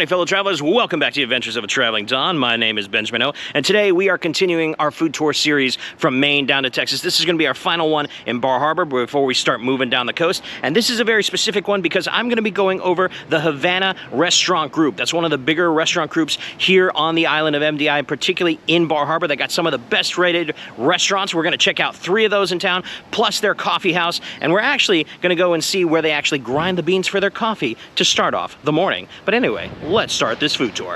Howdy, fellow travelers. Welcome back to the Adventures of a Traveling Don. My name is Benjamin O, and today we are continuing our food tour series from Maine down to Texas. This is going to be our final one in Bar Harbor before we start moving down the coast. And this is a very specific one because I'm going to be going over the Havana restaurant group. That's one of the bigger restaurant groups here on the island of MDI, particularly in Bar Harbor. They got some of the best rated restaurants. We're going to check out 3 of those in town, plus their coffee house. And we're actually going to go and see where they actually grind the beans for their coffee to start off the morning. But anyway, let's start this food tour.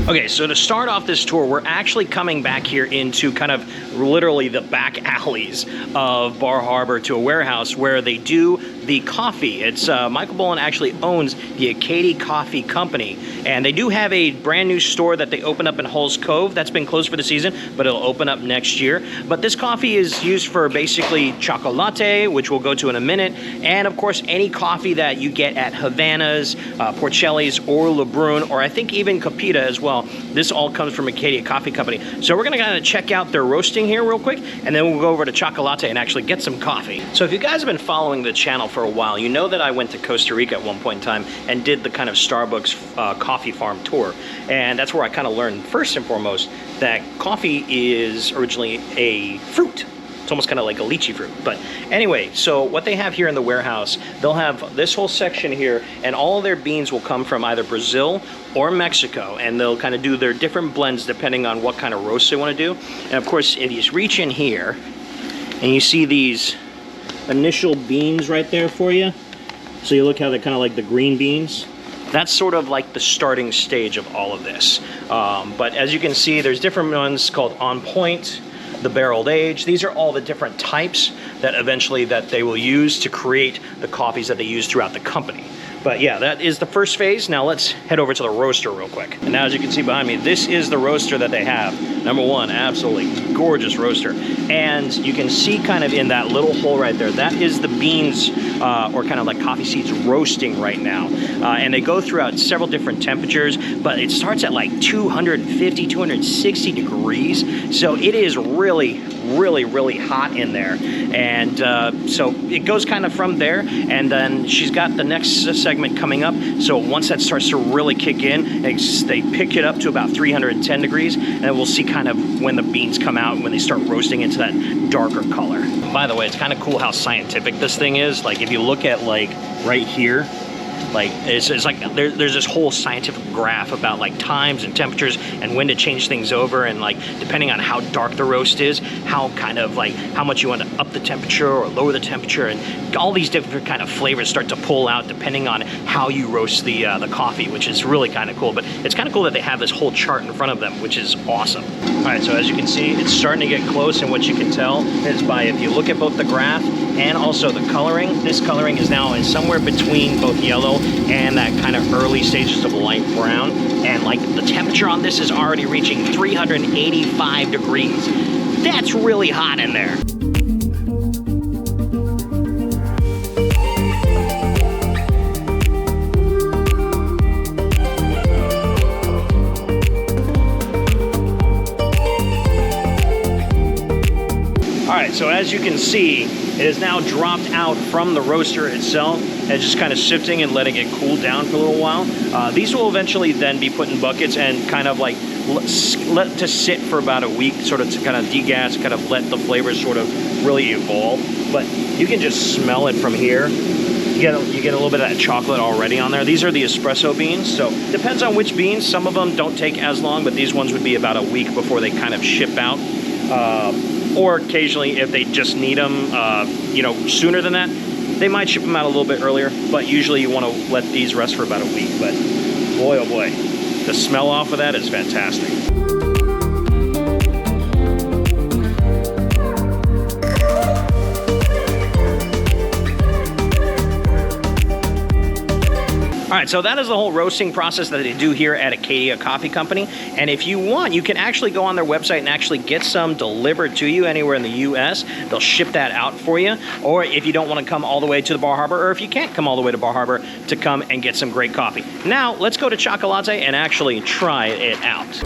Okay, so to start off this tour, we're actually coming back here into kind of literally the back alleys of Bar Harbor to a warehouse where they do the coffee. It's Michael Boland actually owns the Acadia Coffee company, and they do have a brand new store that they opened up in Hulls Cove. That's been closed for the season, but it'll open up next year. But this coffee is used for basically chocolate, which we'll go to in a minute, and of course any coffee that you get at Havana's, Porcelli's, or LeBrun, or I think even Capita as well. This all comes from Acadia Coffee Company. So we're gonna kind of check out their roasting here real quick, and then we'll go over to Chocolat and actually get some coffee. So if you guys have been following the channel for a while, you know that I went to Costa Rica at one point in time and did the kind of Starbucks coffee farm tour. And that's where I kind of learned first and foremost that coffee is originally a fruit. It's almost kind of like a lychee fruit. But anyway, so what they have here in the warehouse, they'll have this whole section here, and all of their beans will come from either Brazil or Mexico, and they'll kind of do their different blends depending on what kind of roast they want to do. And of course, if you reach in here and you see these initial beans right there for you, so you look how they're kind of like the green beans. That's sort of like the starting stage of all of this. But as you can see, there's different ones called On Point, the barreled age. These are all the different types that eventually that they will use to create the coffees that they use throughout the company. But yeah, that is the first phase. Now let's head over to the roaster real quick. And now as you can see behind me, this is the roaster that they have. Number one, absolutely gorgeous roaster. And you can see kind of in that little hole right there, that is the beans or kind of like coffee seeds roasting right now. And they go throughout several different temperatures, but it starts at like 250, 260 degrees. So it is really hot in there. And so it goes kind of from there, and then she's got the next segment coming up. So once that starts to really kick in, they pick it up to about 310 degrees, and then we'll see kind of when the beans come out and when they start roasting into that darker color. By the way, it's kind of cool how scientific this thing is. Like if you look at like right here, like it's like there's this whole scientific graph about like times and temperatures and when to change things over, and like depending on how dark the roast is, how kind of like how much you want to up the temperature or lower the temperature, and all these different kind of flavors start to pull out depending on how you roast the coffee, which is really kind of cool. But it's kind of cool that they have this whole chart in front of them, which is awesome. All right, so as you can see, it's starting to get close, and what you can tell is by if you look at both the graph and also the coloring, this coloring is now somewhere between both yellow and that kind of early stages of light brown. And like the temperature on this is already reaching 385 degrees. That's really hot in there. Alright, so as you can see, it is now dropped out from the roaster itself. It's just kind of sifting and letting it cool down for a little while. These will eventually then be put in buckets and kind of like let to sit for about a week, sort of to kind of degas, kind of let the flavors sort of really evolve. But you can just smell it from here. You get a little bit of that chocolate already on there. These are the espresso beans, so depends on which beans. Some of them don't take as long, but these ones would be about a week before they kind of ship out. Or occasionally, if they just need them, you know, sooner than that, they might ship them out a little bit earlier. But usually, you want to let these rest for about a week. But boy, oh boy, the smell off of that is fantastic. All right, so that is the whole roasting process that they do here at Acadia Coffee Company. And if you want, you can actually go on their website and actually get some delivered to you anywhere in the U.S. They'll ship that out for you. Or if you don't want to come all the way to the Bar Harbor, or if you can't come all the way to Bar Harbor, to come and get some great coffee. Now, let's go to Chocolat and actually try it out.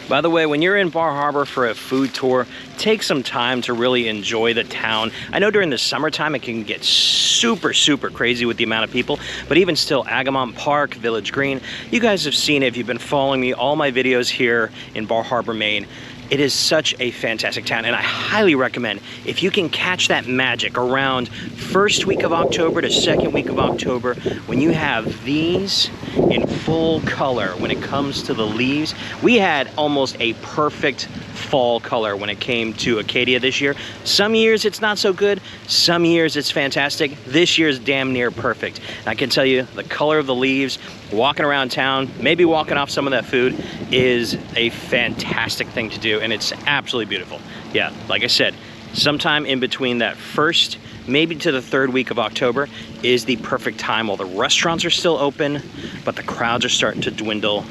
By the way, when you're in Bar Harbor for a food tour, take some time to really enjoy the town. I know during the summertime it can get super crazy with the amount of people, but even still, Agamont Park, Village Green, you guys have seen it if you've been following me, all my videos here in Bar Harbor, Maine. It is such a fantastic town, and I highly recommend, if you can catch that magic around first week of October to second week of October, when you have these in full color when it comes to the leaves. We had almost a perfect fall color when it came to Acadia this year. Some years it's not so good, some years it's fantastic. This year's damn near perfect. And I can tell you, the color of the leaves, walking around town, maybe walking off some of that food, is a fantastic thing to do, and it's absolutely beautiful. Yeah, like I said, sometime in between that first, maybe to the third week of October is the perfect time while the restaurants are still open, but the crowds are starting to dwindle.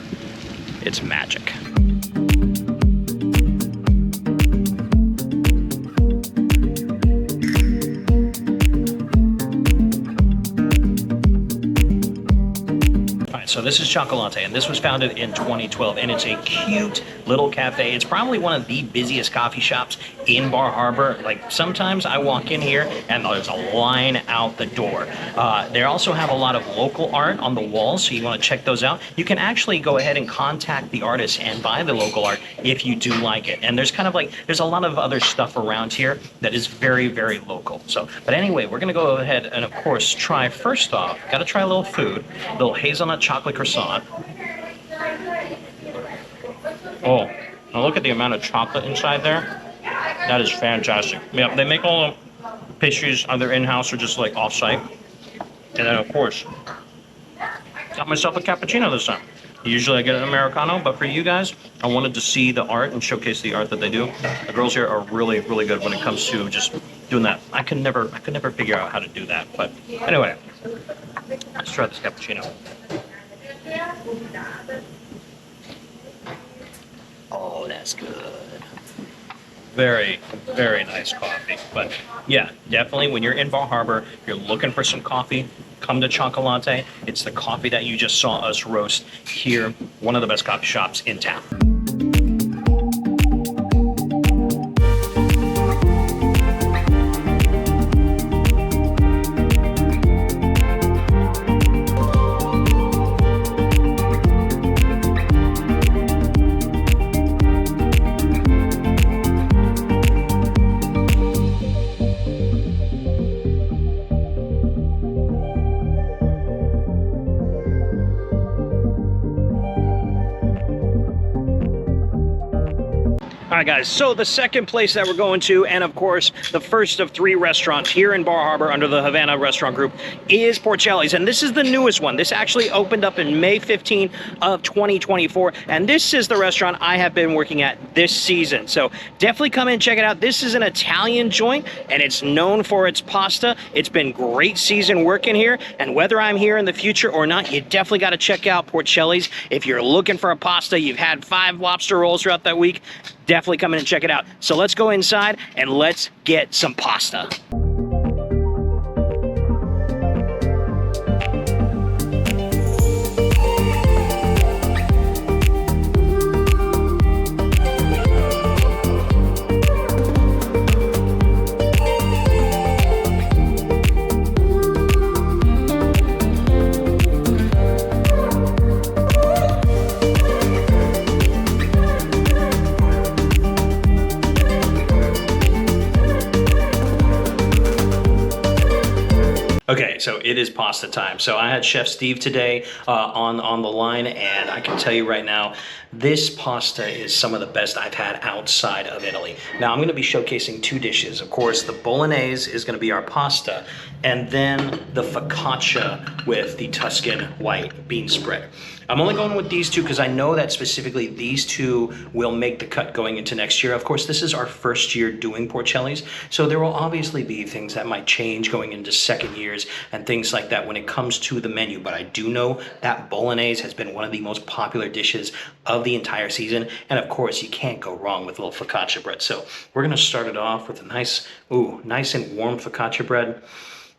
It's magic. So this is Chocolat, and this was founded in 2012, and it's a cute little cafe. It's probably one of the busiest coffee shops in Bar Harbor. Like, sometimes I walk in here and there's a line out the door. They also have a lot of local art on the walls, so you want to check those out. You can actually go ahead and contact the artists and buy the local art if you do like it. And there's kind of like, there's a lot of other stuff around here that is very local. So, but anyway, we're gonna go ahead and of course try, first off, gotta try a little food, a little hazelnut chocolate croissant. Oh, now look at the amount of chocolate inside there. That is fantastic. Yeah, they make all the pastries either in-house or just like off-site. And then of course, got myself a cappuccino this time. Usually I get an Americano, but for you guys, I wanted to see the art and showcase the art that they do. The girls here are really good when it comes to just doing that. I could never figure out how to do that. But anyway, let's try this cappuccino. Oh, that's good. Very nice coffee. But yeah, definitely when you're in Bar Harbor, if you're looking for some coffee, come to Chocolat. It's the coffee that you just saw us roast here. One of the best coffee shops in town. All right, guys, so the second place that we're going to, and of course, the first of 3 restaurants here in Bar Harbor under the Havana Restaurant Group, is Porcelli's, and this is the newest one. This actually opened up in May 15 of 2024, and this is the restaurant I have been working at this season. So definitely come in and check it out. This is an Italian joint, and it's known for its pasta. It's been great season working here, and whether I'm here in the future or not, you definitely got to check out Porcelli's. If you're looking for a pasta, you've had 5 lobster rolls throughout that week, definitely come in and check it out. So let's go inside and let's get some pasta. Okay, so it is pasta time. So I had Chef Steve today on the line, and I can tell you right now, this pasta is some of the best I've had outside of Italy. Now I'm gonna be showcasing 2 dishes. Of course, the bolognese is gonna be our pasta, and then the focaccia with the Tuscan white bean spread. I'm only going with these two because I know that specifically these two will make the cut going into next year. Of course, this is our first year doing Porcelli's, so there will obviously be things that might change going into second years and things like that when it comes to the menu. But I do know that bolognese has been one of the most popular dishes of the entire season. And of course, you can't go wrong with a little focaccia bread. So we're gonna start it off with a nice and warm focaccia bread.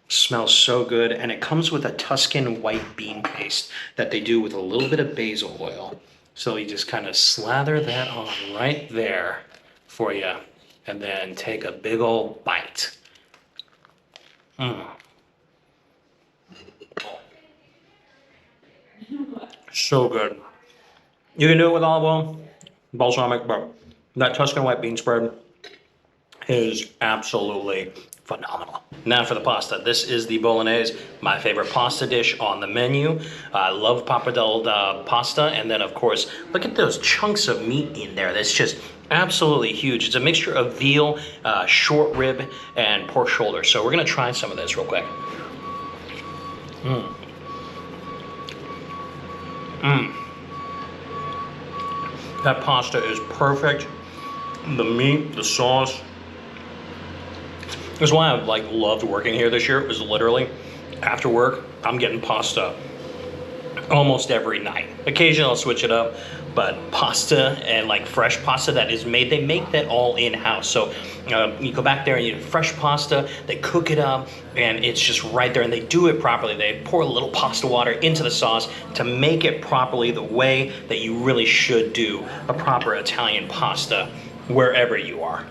Smells so good, and it comes with a Tuscan white bean paste that they do with a little bit of basil oil. So you just kind of slather that on right there for you, and then take a big old bite. So good. You can do it with olive oil, balsamic, but that Tuscan white bean spread is absolutely phenomenal. Now for the pasta. This is the bolognese, my favorite pasta dish on the menu. I love pappardelle pasta, and then of course, look at those chunks of meat in there. That's just absolutely huge. It's a mixture of veal, short rib, and pork shoulder. So we're gonna try some of this real quick. That pasta is perfect. The meat, the sauce. That's why I've loved working here this year. It was literally after work, I'm getting pasta almost every night. Occasionally I'll switch it up, but pasta and fresh pasta that is made, they make that all in-house. So you go back there and you get fresh pasta, they cook it up, and it's just right there, and they do it properly. They pour a little pasta water into the sauce to make it properly the way that you really should do a proper Italian pasta wherever you are.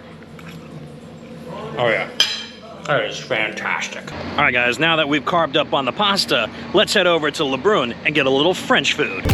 Oh yeah, that is fantastic. All right guys, now that we've carved up on the pasta, let's head over to LeBrun and get a little French food.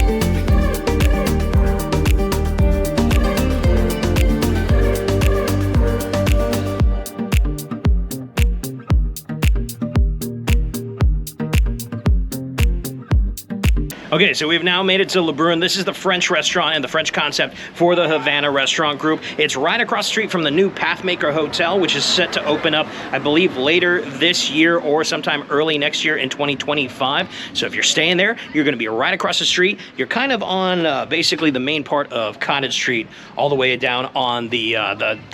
Okay, so we've now made it to LeBrun. This is the French restaurant and the French concept for the Havana restaurant group. It's right across the street from the new Pathmaker Hotel, which is set to open up, I believe, later this year or sometime early next year in 2025. So if you're staying there, you're gonna be right across the street. You're kind of on basically the main part of Cottage Street, all the way down on the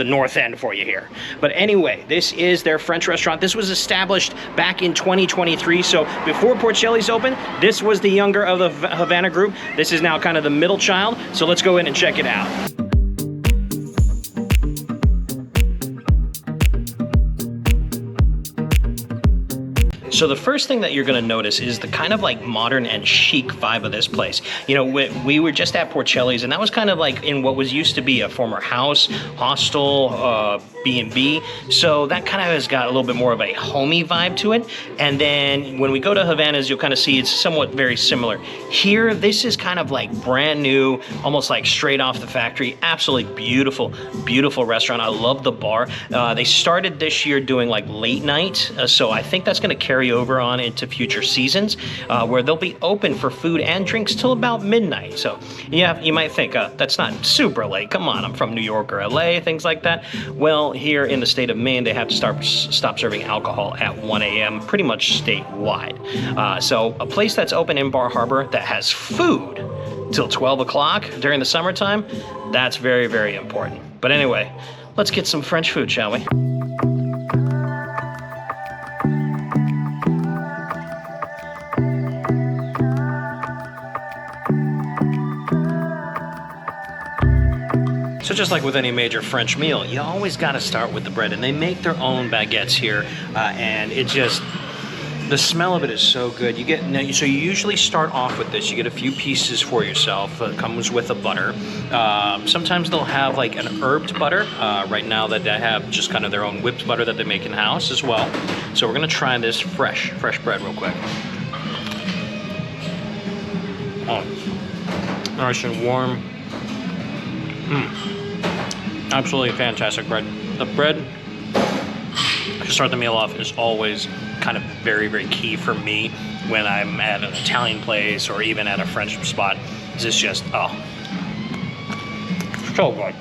north end for you here. But anyway, this is their French restaurant. This was established back in 2023. So before Porcelli's opened, this was the younger of the Havana group. This is now kind of the middle child, so let's go in and check it out. So the first thing that you're gonna notice is the kind of modern and chic vibe of this place. You know, we were just at Porcelli's, and that was kind of in what was used to be a former house, hostel, B&B. So that kind of has got a little bit more of a homey vibe to it. And then when we go to Havana's, you'll kind of see it's somewhat very similar. Here, this is kind of brand new, almost straight off the factory. Absolutely beautiful, beautiful restaurant. I love the bar. They started this year doing late night, so I think that's gonna carry over on into future seasons, where they'll be open for food and drinks till about midnight. So yeah, you might think that's not super late. Come on, I'm from New York or LA, things like that. Well, here in the state of Maine, they have to stop serving alcohol at 1 a.m. pretty much statewide. So a place that's open in Bar Harbor that has food till 12 o'clock during the summertime, that's very, very important. But anyway, let's get some French food, shall we? So just like with any major French meal, you always got to start with the bread, and they make their own baguettes here, and it just, the smell of it is so good. So you usually start off with this. You get a few pieces for yourself. It comes with a butter. Sometimes they'll have an herbed butter. Right now that they have just kind of their own whipped butter that they make in house as well. So we're gonna try this fresh bread real quick. Oh, nice and warm. Absolutely fantastic bread. The bread to start the meal off is always kind of very, very key for me when I'm at an Italian place or even at a French spot. It's just, oh, so good.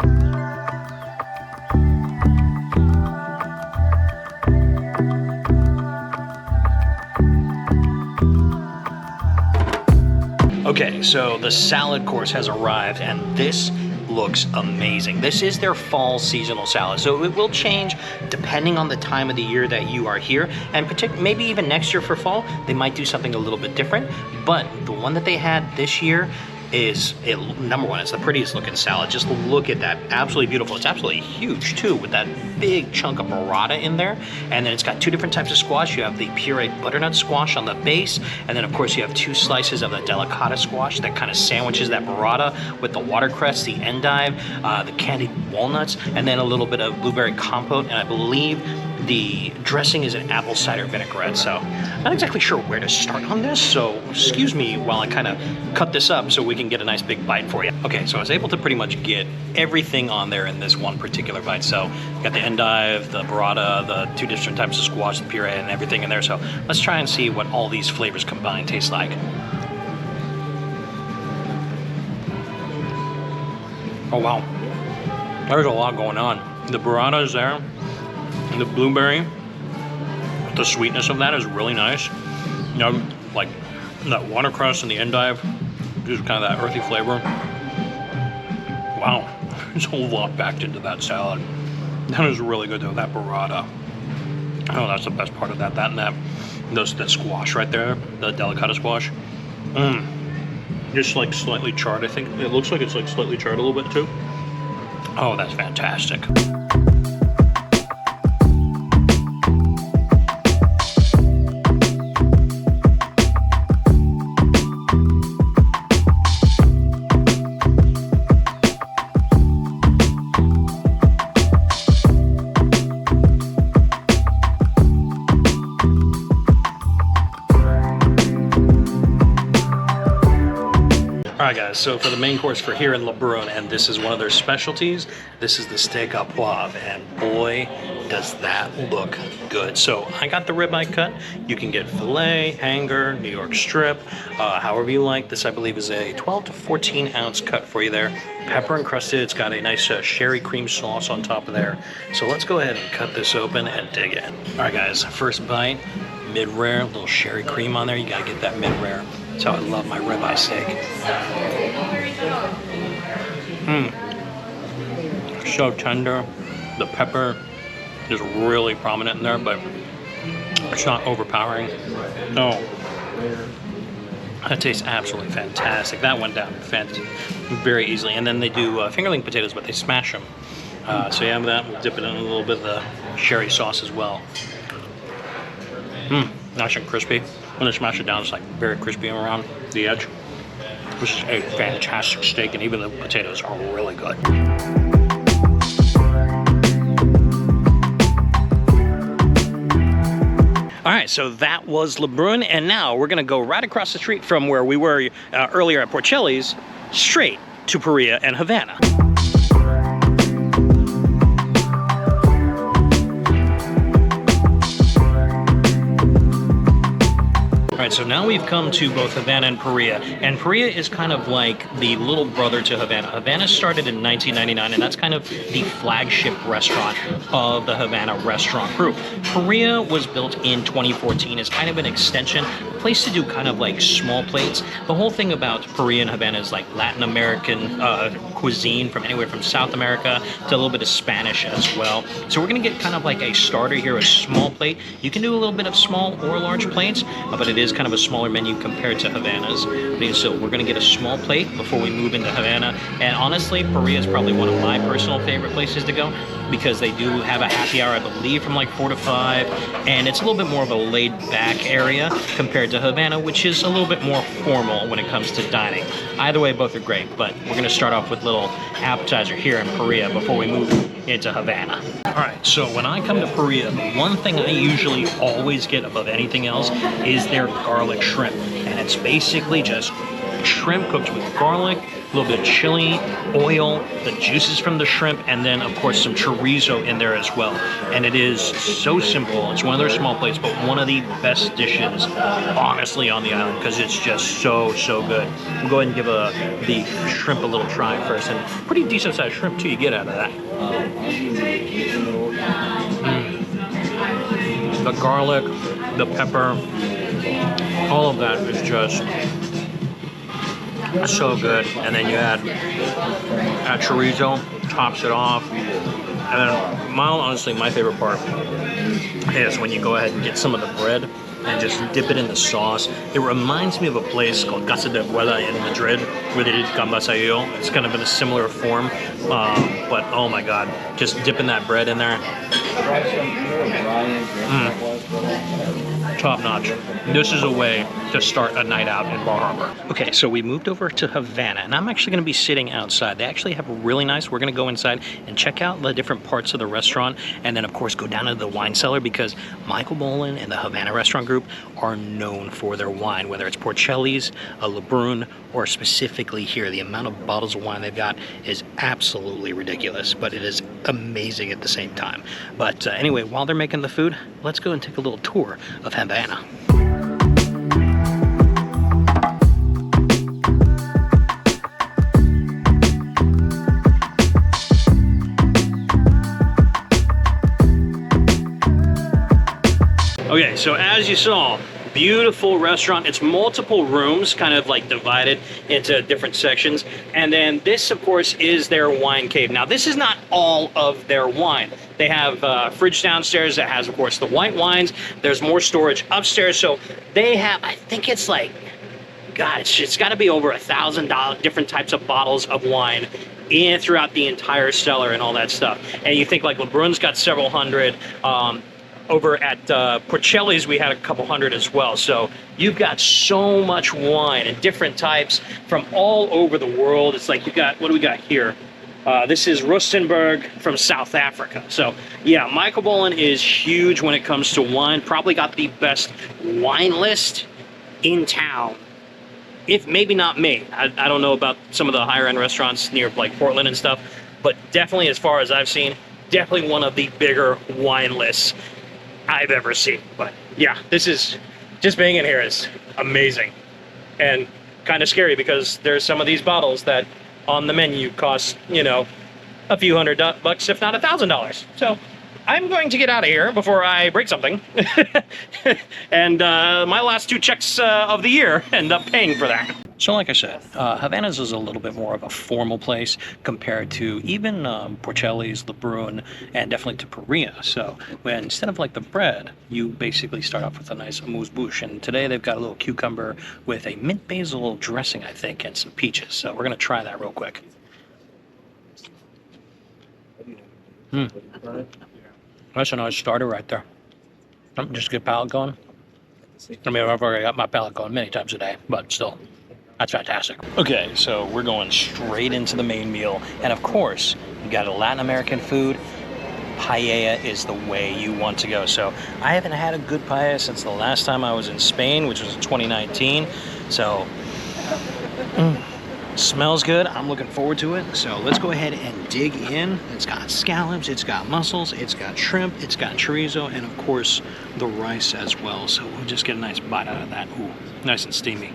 Okay, so the salad course has arrived, and this looks amazing. This is their fall seasonal salad, so it will change depending on the time of the year that you are here, and maybe even next year for fall, they might do something a little bit different. But the one that they had this year is, number one, it's the prettiest looking salad. Just look at that, absolutely beautiful. It's absolutely huge too, with that big chunk of burrata in there. And then it's got two different types of squash. You have the pureed butternut squash on the base, and then of course you have two slices of the delicata squash that kind of sandwiches that burrata with the watercress, the endive, the candied walnuts, and then a little bit of blueberry compote, and I believe the dressing is an apple cider vinaigrette. So not exactly sure where to start on this, so excuse me while I kind of cut this up so we can get a nice big bite for you. Okay, so I was able to pretty much get everything on there in this one particular bite. So got the endive, the burrata, the two different types of squash, the puree, and everything in there. So let's try and see what all these flavors combined taste like. Oh wow, there's a lot going on. The burrata is there. And the blueberry, the sweetness of that is really nice. You know, like that watercress and the endive, just kind of that earthy flavor. Wow, there's a lot packed into that salad. That is really good though, that burrata. Oh, that's the best part of that. That and that squash right there, the delicata squash. Just like slightly charred, I think. It looks like it's like slightly charred a little bit too. Oh, that's fantastic. Alright guys, so for the main course for here in LeBrun, and this is one of their specialties, this is the steak à poivre, and boy, does that look good. So I got the ribeye cut. You can get filet, hanger, New York strip, however you like. This I believe is a 12 to 14 ounce cut for you there. Pepper encrusted, it's got a nice sherry cream sauce on top of there. So let's go ahead and cut this open and dig in. Alright guys, first bite, mid-rare, little sherry cream on there. You gotta get that mid-rare. That's how I love my ribeye steak. So tender. The pepper is really prominent in there, but it's not overpowering. No. That tastes absolutely fantastic. That went down very easily. And then they do fingerling potatoes, but they smash them. So you have that. We'll dip it in a little bit of the sherry sauce as well. Nice and crispy. When they smash it down, it's like very crispy around the edge. This is a fantastic steak, and even the potatoes are really good. All right, so that was LeBrun, and now we're gonna go right across the street from where we were earlier at Porcelli's, straight to Peria and Havana. All right, so now we've come to both Havana and Peria is kind of like the little brother to Havana. Havana started in 1999, and that's kind of the flagship restaurant of the Havana restaurant group. Peria was built in 2014 as kind of an extension, a place to do kind of like small plates. The whole thing about Peria and Havana is like Latin American cuisine from anywhere from South America to a little bit of Spanish as well. So we're gonna get kind of like a starter here, a small plate. You can do a little bit of small or large plates, but it is kind of a smaller menu compared to Havana's. So we're gonna get a small plate before we move into Havana. And honestly, Peria is probably one of my personal favorite places to go because they do have a happy hour, I believe, from like 4 to 5, and it's a little bit more of a laid-back area compared to Havana, which is a little bit more formal when it comes to dining. Either way, both are great, but we're gonna start off with a little appetizer here in Peria before we move into Havana. All right, so when I come to Peria, the one thing I usually always get above anything else is their garlic shrimp, and it's basically just shrimp cooked with garlic, a little bit of chili, oil, the juices from the shrimp, and then of course some chorizo in there as well. And it is so simple. It's one of their small plates, but one of the best dishes, honestly, on the island because it's just so good. We'll go ahead and give the shrimp a little try first, and pretty decent sized shrimp too you get out of that. The garlic, the pepper, all of that is just So good. And then you add chorizo, tops it off. And then, honestly, my favorite part is when you go ahead and get some of the bread and just dip it in the sauce. It reminds me of a place called Casa de Abuela in Madrid where they did gambas-ayo. It's kind of in a similar form, but oh my god, just dipping that bread in there. Top notch. This is a way to start a night out in Bar Harbor. Okay, so we moved over to Havana, and I'm actually going to be sitting outside. They actually have a really nice, we're going to go inside and check out the different parts of the restaurant, and then of course go down into the wine cellar because Michael Bolin and the Havana Restaurant Group are known for their wine, whether it's Porcelli's, a LeBrun, or specifically here, the amount of bottles of wine they've got is absolutely ridiculous, but it is amazing at the same time. But anyway, while they're making the food, let's go and take a little tour of Havana. Okay, so as you saw, beautiful restaurant. It's multiple rooms, kind of like divided into different sections. And then this, of course, is their wine cave. Now, this is not all of their wine. They have a fridge downstairs that has, of course, the white wines. There's more storage upstairs. So they have, I think it's like, God, it's got to be over $1,000 different types of bottles of wine in throughout the entire cellar and all that stuff. And you think like LeBrun's got several hundred. Over at Porcelli's, we had a couple hundred as well. So you've got so much wine and different types from all over the world. It's like you got, what do we got here? This is Rustenburg from South Africa. So yeah, Michael Bolin is huge when it comes to wine. Probably got the best wine list in town. If maybe not me. I don't know about some of the higher end restaurants near like Portland and stuff, but definitely as far as I've seen, definitely one of the bigger wine lists I've ever seen. But yeah, this is just being in here is amazing and kind of scary because there's some of these bottles that on the menu cost, you know, a few $100 if not $1,000. So I'm going to get out of here before I break something. And my last 2 checks of the year end up paying for that. So like I said, Havana's is a little bit more of a formal place compared to even Porcelli's, LeBrun, and definitely to Peria. So when instead of like the bread, you basically start off with a nice amuse-bouche. And today they've got a little cucumber with a mint basil dressing, I think, and some peaches. So we're going to try that real quick. That's a nice starter right there. Just get palate going. I mean, I've already got my palate going many times a day, but still. That's fantastic. Okay, so we're going straight into the main meal. And of course, you got a Latin American food. Paella is the way you want to go. So I haven't had a good paella since the last time I was in Spain, which was in 2019. So, smells good. I'm looking forward to it. So let's go ahead and dig in. It's got scallops, it's got mussels, it's got shrimp, it's got chorizo, and of course, the rice as well. So we'll just get a nice bite out of that. Ooh, nice and steamy.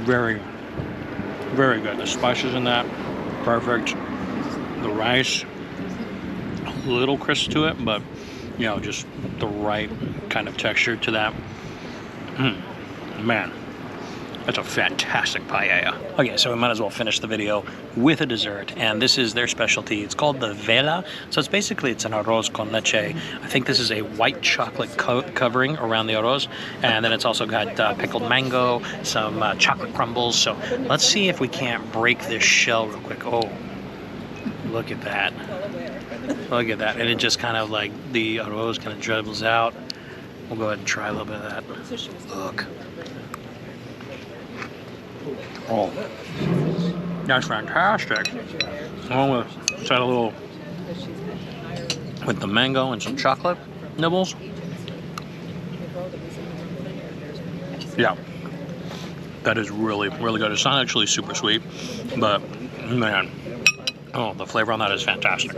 Very, very good. The spices in that, perfect. The rice, a little crisp to it, but you know, just the right kind of texture to that. Man, that's a fantastic paella. Okay, so we might as well finish the video with a dessert, and this is their specialty. It's called the vela. So it's basically, it's an arroz con leche. I think this is a white chocolate covering around the arroz, and then it's also got pickled mango, some chocolate crumbles. So let's see if we can't break this shell real quick. Oh, look at that. Look at that. And it just kind of like, the arroz kind of dribbles out. We'll go ahead and try a little bit of that. Look. Oh, that's fantastic. Along with, it's got a little, with the mango and some chocolate nibbles. Yeah, that is really, really good. It's not actually super sweet, but man, oh, the flavor on that is fantastic.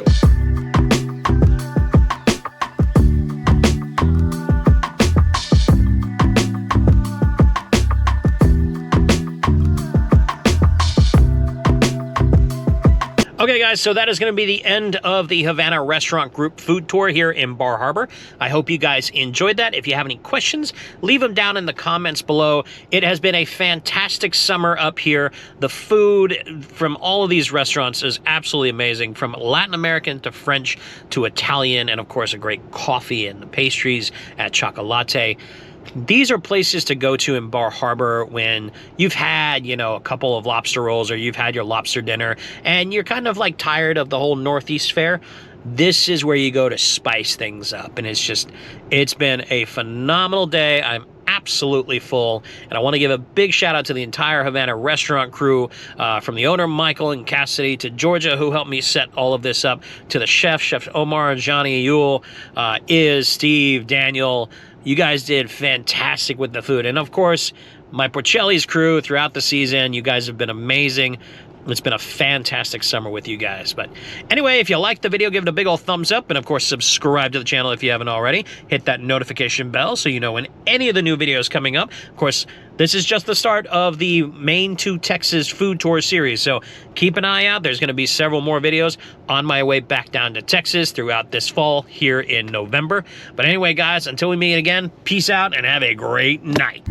Okay guys, so that is going to be the end of the Havana Restaurant Group food tour here in Bar Harbor. I hope you guys enjoyed that. If you have any questions, leave them down in the comments below. It has been a fantastic summer up here. The food from all of these restaurants is absolutely amazing, from Latin American to French to Italian, and of course a great coffee and the pastries at Chocolat. These are places to go to in Bar Harbor when you've had, you know, a couple of lobster rolls, or you've had your lobster dinner and you're kind of like tired of the whole Northeast fare. This is where you go to spice things up. And it's been a phenomenal day. I'm absolutely full, and I want to give a big shout out to the entire Havana restaurant crew, from the owner Michael and Cassidy to Georgia, who helped me set all of this up, to the chefs Omar, Johnny, Yule, Steve, Daniel. You guys did fantastic with the food, and of course my Porcelli's crew throughout the season. You guys have been amazing. It's been a fantastic summer with you guys. But anyway, if you liked the video, give it a big old thumbs up. And of course, subscribe to the channel if you haven't already. Hit that notification bell so you know when any of the new videos coming up. Of course, this is just the start of the Maine to Texas food tour series. So keep an eye out. There's going to be several more videos on my way back down to Texas throughout this fall here in November. But anyway, guys, until we meet again, peace out and have a great night.